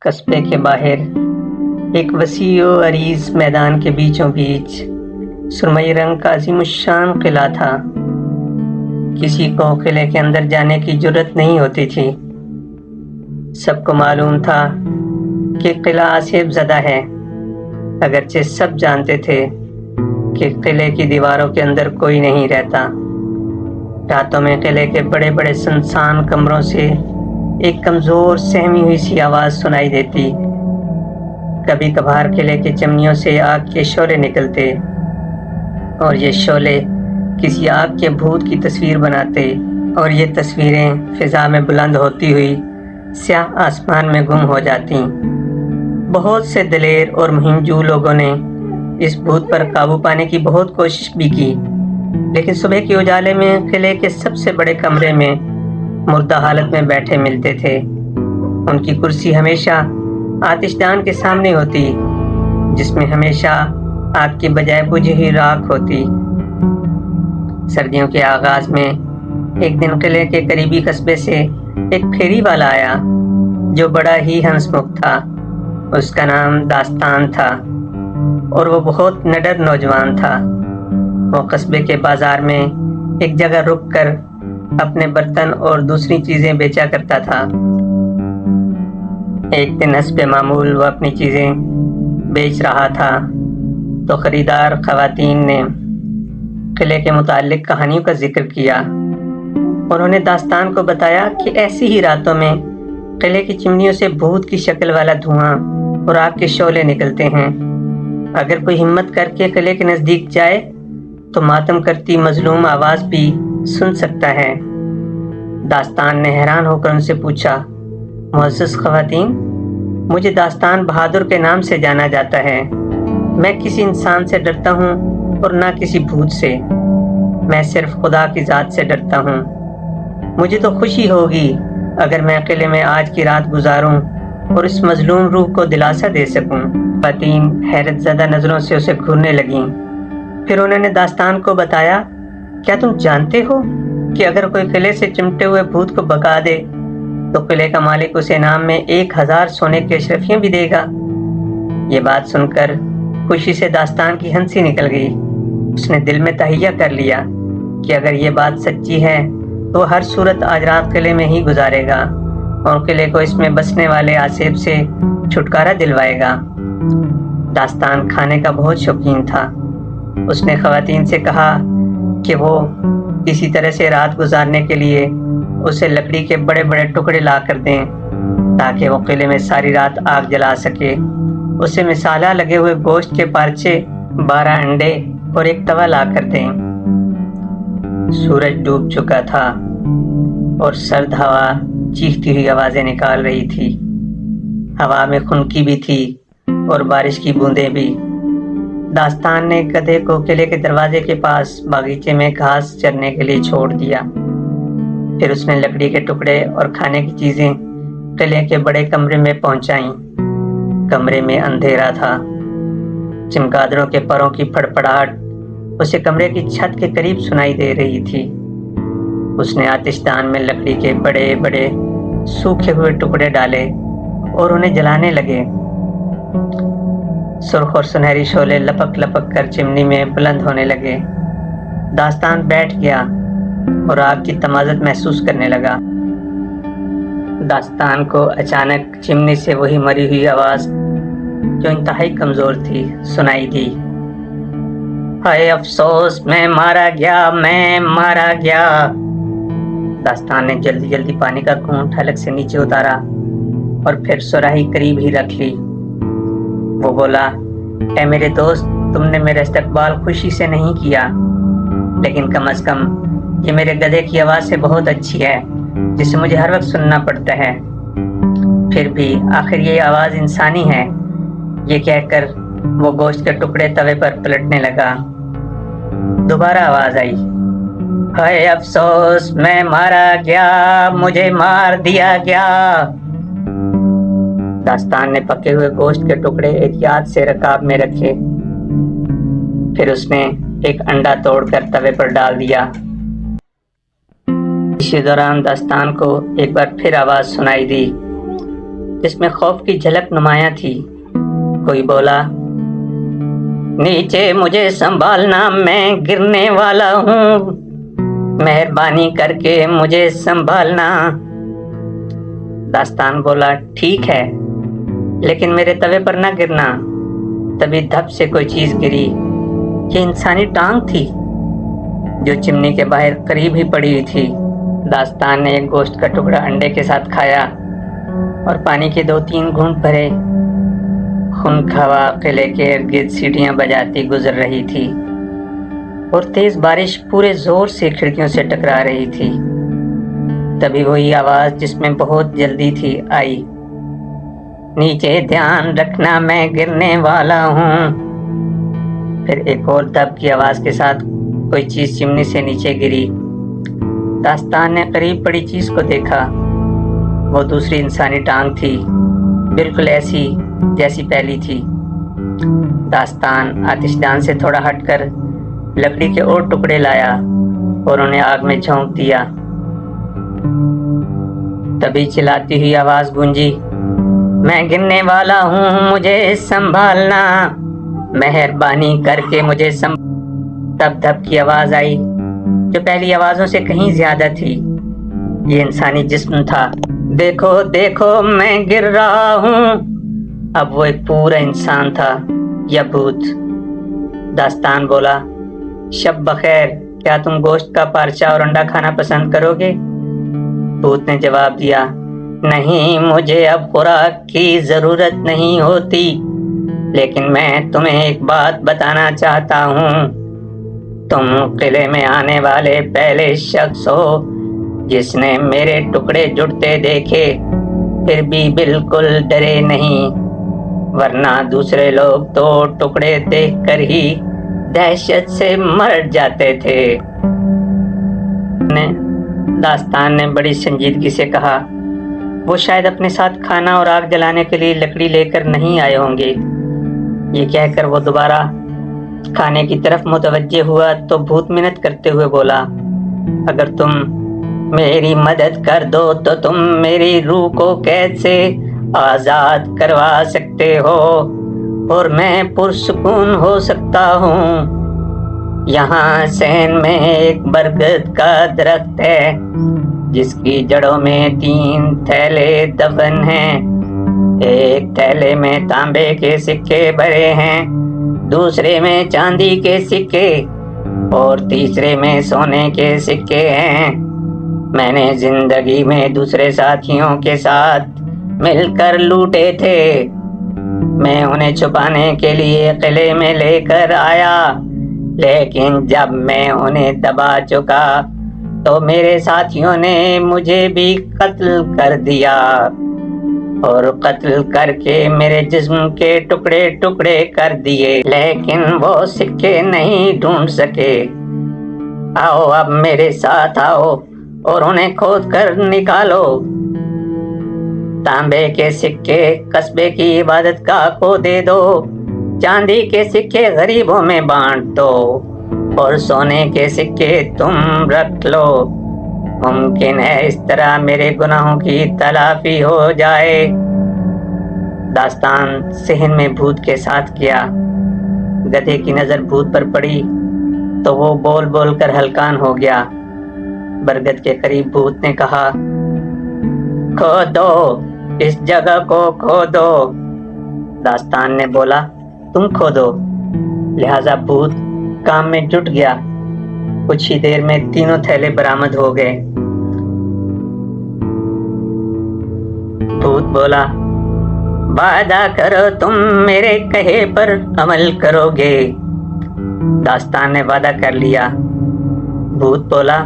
قصبے کے باہر ایک وسیع و عریض میدان کے بیچوں بیچ سرمئی رنگ کا عظیم الشان قلعہ تھا۔ کسی کو قلعے کے اندر جانے کی جرت نہیں ہوتی تھی۔ سب کو معلوم تھا کہ قلعہ آسیب زدہ ہے، اگرچہ سب جانتے تھے کہ قلعے کی دیواروں کے اندر کوئی نہیں رہتا۔ راتوں میں قلعے کے بڑے بڑے سنسان کمروں سے ایک کمزور سہمی ہوئی سی آواز سنائی دیتی۔ کبھی کبھار قلعے کی چمنیوں سے آگ کے شعلے نکلتے اور یہ شعلے کسی آگ کے بھوت کی تصویر بناتے اور یہ تصویریں فضا میں بلند ہوتی ہوئی سیاہ آسمان میں گم ہو جاتی۔ بہت سے دلیر اور مہم لوگوں نے اس بھوت پر قابو پانے کی بہت کوشش بھی کی، لیکن صبح کے اجالے میں قلعے کے سب سے بڑے کمرے میں مردہ حالت میں بیٹھے ملتے تھے۔ ان کی کرسی ہمیشہ آتش دان کے سامنے ہوتی، جس میں ہمیشہ آگ کی بجائے بجھی ہوئی راکھ ہوتی۔ سردیوں کے آغاز میں ایک دن قلعے کے قریبی قصبے سے ایک پھیری والا آیا جو بڑا ہی ہنسمکھ تھا۔ اس کا نام داستان تھا اور وہ بہت نڈر نوجوان تھا۔ وہ قصبے کے بازار میں ایک جگہ رک کر اپنے برتن اور دوسری چیزیں بیچا کرتا تھا۔ ایک دن حسب معمول وہ اپنی چیزیں بیچ رہا تھا تو خریدار خواتین نے قلعے کے متعلق کہانیوں کا ذکر کیا۔ انہوں نے داستان کو بتایا کہ ایسی ہی راتوں میں قلعے کی چمنیوں سے بھوت کی شکل والا دھواں اور آگ کے شعلے نکلتے ہیں۔ اگر کوئی ہمت کر کے قلعے کے نزدیک جائے تو ماتم کرتی مظلوم آواز بھی سن سکتا ہے۔ داستان نے حیران ہو کر ان سے پوچھا، معزز خواتین، مجھے داستان بہادر کے نام سے جانا جاتا ہے۔ میں کسی انسان سے ڈرتا ہوں اور نہ کسی بھوت سے، میں صرف خدا کی ذات سے ڈرتا ہوں۔ مجھے تو خوشی ہوگی اگر میں قلعے میں آج کی رات گزاروں اور اس مظلوم روح کو دلاسا دے سکوں۔ خواتین حیرت زدہ نظروں سے اسے گھورنے لگیں۔ پھر انہوں نے داستان کو بتایا، کیا تم جانتے ہو کہ اگر کوئی قلعے سے چمٹے ہوئے بھوت کو بھگا دے تو قلعے کا مالک اسے انعام میں 1000 سونے کے اشرفیاں بھی دے گا؟ یہ بات سن کر خوشی سے داستان کی ہنسی نکل گئی۔ اس نے دل میں تہیہ کر لیا کہ اگر یہ بات سچی ہے تو ہر صورت آج رات قلعے میں ہی گزارے گا اور قلعے کو اس میں بسنے والے آسیب سے چھٹکارا دلوائے گا۔ داستان کھانے کا بہت شوقین تھا۔ اس نے خواتین سے کہا کہ وہ کسی طرح سے رات گزارنے کے لیے اسے لکڑی کے بڑے بڑے ٹکڑے لا کر دیں تاکہ وہ قلعے میں ساری رات آگ جلا سکے۔ اسے مسالہ لگے ہوئے گوشت کے پارچے، 12 انڈے اور ایک توا لا کر دیں۔ سورج ڈوب چکا تھا اور سرد ہوا چیختی ہوئی آوازیں نکال رہی تھی۔ ہوا میں خنکی بھی تھی اور بارش کی بوندیں بھی۔ داستان نے گدھے کو قلعے کے دروازے کے پاس باغیچے میں گھاس چرنے کے لیے چھوڑ دیا۔ پھر اس نے لکڑی کے ٹکڑے اور کھانے کی چیزیں قلعے کے بڑے کمرے میں پہنچائیں۔ کمرے میں اندھیرا تھا۔ چمگادڑوں کے پروں کی پھڑپڑاہٹ اسے کمرے کی چھت کے قریب سنائی دے رہی تھی۔ اس نے آتش دان میں لکڑی کے بڑے بڑے سوکھے ہوئے ٹکڑے ڈالے اور انہیں جلانے لگے۔ سرخ اور سنہری شعلے لپک لپک کر چمنی میں بلند ہونے لگے۔ داستان بیٹھ گیا اور آگ کی تمازت محسوس کرنے لگا۔ داستان کو اچانک چمنی سے وہی مری ہوئی آواز جو انتہائی کمزور تھی سنائی دی، ہائے افسوس، میں مارا گیا، میں مارا گیا۔ داستان نے جلدی جلدی پانی کا گھونٹ حلق سے نیچے اتارا اور پھر سراہی قریب ہی رکھ لی۔ وہ بولا، اے میرے دوست، تم نے میرا استقبال خوشی سے نہیں کیا، لیکن کم از کم یہ میرے گدھے کی آواز سے بہت اچھی ہے جسے مجھے ہر وقت سننا پڑتا ہے۔ پھر بھی آخر یہ آواز انسانی ہے۔ یہ کہہ کر وہ گوشت کے ٹکڑے توے پر پلٹنے لگا۔ دوبارہ آواز آئی، ہائے افسوس، میں مارا گیا، مجھے مار دیا گیا۔ داستان نے پکے ہوئے گوشت کے ٹکڑے احتیاط سے رکاب میں رکھے۔ پھر اس نے ایک انڈا توڑ کر توے پر ڈال دیا۔ اسی دوران داستان کو ایک بار پھر آواز سنائی دی، جس میں خوف کی جھلک نمایاں تھی۔ کوئی بولا، نیچے مجھے سنبھالنا، میں گرنے والا ہوں، مہربانی کر کے مجھے سنبھالنا۔ داستان بولا، ٹھیک ہے، لیکن میرے توے پر نہ گرنا۔ تبھی دھپ سے کوئی چیز گری۔ یہ انسانی ٹانگ تھی جو چمنی کے باہر قریب ہی پڑی ہوئی تھی۔ داستان نے ایک گوشت کا ٹکڑا انڈے کے ساتھ کھایا اور پانی کے 2-3 گھونٹ بھرے۔ خنک ہوا قلعے کے ارد گرد سیٹیاں بجاتی گزر رہی تھی اور تیز بارش پورے زور سے کھڑکیوں سے ٹکرا رہی تھی۔ تبھی وہی آواز جس میں بہت جلدی تھی آئی، نیچے دھیان رکھنا، میں گرنے والا ہوں۔ پھر ایک اور دب کی آواز کے ساتھ کوئی چیز چمنی سے نیچے گری۔ داستان نے قریب پڑی چیز کو دیکھا۔ وہ دوسری انسانی ٹانگ تھی، بالکل ایسی جیسی پہلی تھی۔ داستان آتش دان سے تھوڑا ہٹ کر لکڑی کے اور ٹکڑے لایا اور انہیں آگ میں جھونک دیا۔ تبھی چلاتی ہوئی آواز گونجی، میں گرنے والا ہوں، مجھے سنبھالنا، مہربانی کر کے مجھے تب دھپ کی آواز آئی جو پہلی آوازوں سے کہیں زیادہ تھی۔ یہ انسانی جسم تھا۔ دیکھو دیکھو، میں گر رہا ہوں۔ اب وہ ایک پورا انسان تھا یا بھوت۔ داستان بولا، شب بخیر، کیا تم گوشت کا پارچہ اور انڈا کھانا پسند کرو گے؟ بھوت نے جواب دیا، نہیں، مجھے اب خوراک کی ضرورت نہیں ہوتی، لیکن میں تمہیں ایک بات بتانا چاہتا ہوں۔ تم قلعے میں آنے والے پہلے شخص ہو جس نے میرے ٹکڑے جڑتے دیکھے پھر بھی بالکل ڈرے نہیں، ورنہ دوسرے لوگ تو ٹکڑے دیکھ کر ہی دہشت سے مر جاتے تھے۔ داستان نے بڑی سنجیدگی سے کہا، وہ شاید اپنے ساتھ کھانا اور آگ جلانے کے لیے لکڑی لے کر نہیں آئے ہوں گے۔ یہ کہہ کر وہ دوبارہ کھانے کی طرف متوجہ ہوا تو بھوت منت کرتے ہوئے بولا، اگر تم میری مدد کر دو تو تم میری روح کو قید سے آزاد کروا سکتے ہو اور میں پرسکون ہو سکتا ہوں۔ یہاں صحن میں ایک برگد کا درخت ہے جس کی جڑوں میں 3 تھیلے دفن ہیں۔ ایک تھیلے میں تانبے کے سکے بھرے ہیں، دوسرے میں چاندی کے سکے اور تیسرے میں سونے کے سکے ہیں۔ میں نے زندگی میں دوسرے ساتھیوں کے ساتھ مل کر لوٹے تھے۔ میں انہیں چھپانے کے لیے قلعے میں لے کر آیا، لیکن جب میں انہیں دبا چکا تو میرے ساتھیوں نے مجھے بھی قتل کر دیا اور قتل کر کے میرے جسم کے ٹکڑے ٹکڑے کر دیے، لیکن وہ سکے نہیں ڈھونڈ سکے۔ آؤ اب میرے ساتھ آؤ اور انہیں کھود کر نکالو۔ تانبے کے سکے قصبے کی عبادت گاہ کو دے دو، چاندی کے سکے غریبوں میں بانٹ دو اور سونے کے سکے تم رکھ لو۔ ممکن ہے اس طرح میرے گناہوں کی تلافی ہو جائے۔ داستان صحن میں بھوت کے ساتھ کیا۔ گدھے کی نظر بھوت پر پڑی تو وہ بول بول کر ہلکان ہو گیا۔ برگد کے قریب بھوت نے کہا، کھودو، اس جگہ کو کھودو۔ داستان نے بولا، تم کھودو۔ لہذا بھوت کام میں جٹ گیا۔ کچھ ہی دیر میں 3 تھیلے برآمد ہو گئے۔ بھوت بولا، وعدہ کرو تم میرے کہے پر عمل کرو گے۔ داستان نے وعدہ کر لیا۔ بھوت بولا،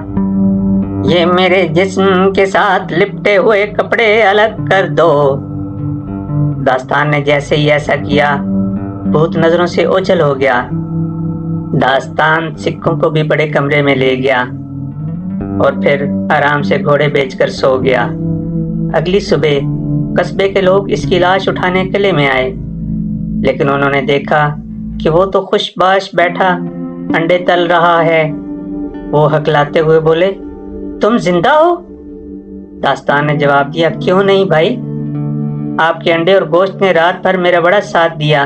یہ میرے جسم کے ساتھ لپٹے ہوئے کپڑے الگ کر دو۔ داستان نے جیسے ہی ایسا کیا، بھوت نظروں سے اوجھل ہو گیا۔ داستان سکھوں کو بھی بڑے کمرے میں لے گیا اور پھر آرام سے گھوڑے بیچ کر سو گیا۔ اگلی صبح قصبے کے لوگ اس کی لاش اٹھانے قلعے میں آئے، لیکن انہوں نے دیکھا کہ وہ تو خوش باش بیٹھا انڈے تل رہا ہے۔ وہ ہکلاتے ہوئے بولے، تم زندہ ہو؟ داستان نے جواب دیا، کیوں نہیں بھائی، آپ کے انڈے اور گوشت نے رات بھر میرا بڑا ساتھ دیا۔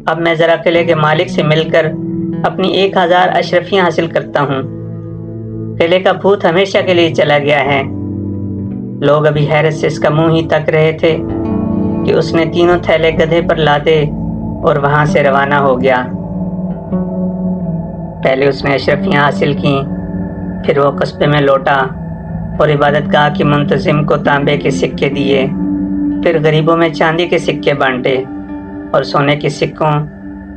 اب میں ذرا قلعے کے مالک سے مل کر اپنی 1000 اشرفیاں حاصل کرتا ہوں۔ قلعے کا بھوت ہمیشہ کے لیے چلا گیا ہے۔ لوگ ابھی حیرت سے اس کا منہ ہی تک رہے تھے کہ اس نے 3 تھیلے گدھے پر لادے اور وہاں سے روانہ ہو گیا۔ پہلے اس نے اشرفیاں حاصل کیں، پھر وہ قصبے میں لوٹا اور عبادت گاہ کے منتظم کو تانبے کے سکے دیے، پھر غریبوں میں چاندی کے سکے بانٹے اور سونے کے سکوں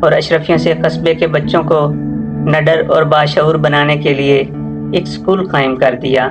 اور اشرفیوں سے قصبے کے بچوں کو نڈر اور باشعور بنانے کے لیے ایک اسکول قائم کر دیا۔